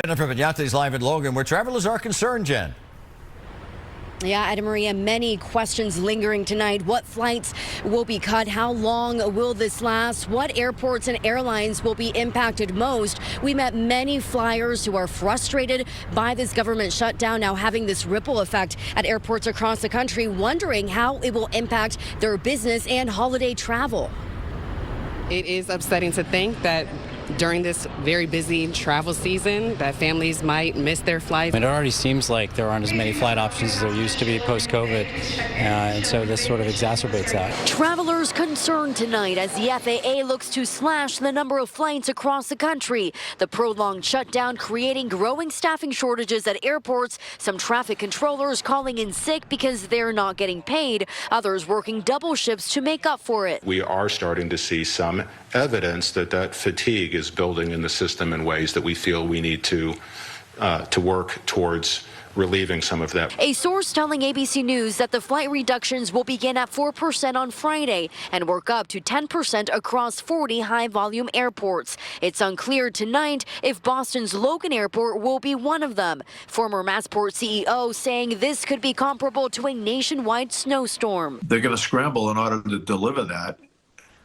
Jennifer Vignate is live in Logan, where travelers are concerned, Jen. Yeah, Ada Maria, many questions lingering tonight. What flights will be cut? How long will this last? What airports and airlines will be impacted most? We met many flyers who are frustrated by this government shutdown now having this ripple effect at airports across the country, wondering how it will impact their business and holiday travel. It is upsetting to think that during this very busy travel season that families might miss their flights. It already seems like there aren't as many flight options as there used to be post-COVID, and so this sort of exacerbates that. Travelers concerned tonight as the FAA looks to slash the number of flights across the country. The prolonged shutdown creating growing staffing shortages at airports. Some traffic controllers calling in sick because they're not getting paid. Others working double shifts to make up for it. We are starting to see some evidence that fatigue is building in the system in ways that we feel we need to work towards relieving some of that. A source telling ABC News that the flight reductions will begin at 4% on Friday and work up to 10% across 40 high-volume airports. It's unclear tonight if Boston's Logan Airport will be one of them. Former Massport CEO saying this could be comparable to a nationwide snowstorm. They're going to scramble in order to deliver that,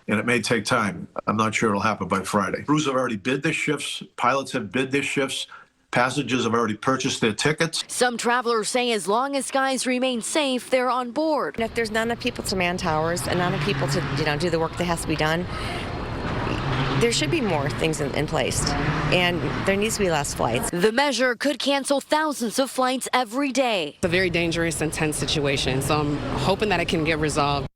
and it may take time. I'm not sure it'll happen by Friday. Crews have already bid their shifts. Pilots have bid their shifts. Passengers have already purchased their tickets. Some travelers say as long as skies remain safe, they're on board. If there's not enough people to man towers and not enough people to do the work that has to be done, there should be more things in place, and there needs to be less flights. The measure could cancel thousands of flights every day. It's a very dangerous and tense situation, so I'm hoping that it can get resolved.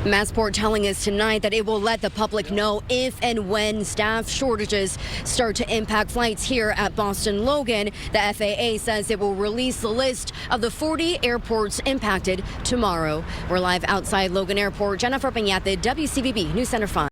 Massport telling us tonight that it will let the public know if and when staff shortages start to impact flights here at Boston Logan. The FAA says it will release the list of the 40 airports impacted tomorrow. We're live outside Logan Airport. Jennifer Vignate, WCVB News Center 5.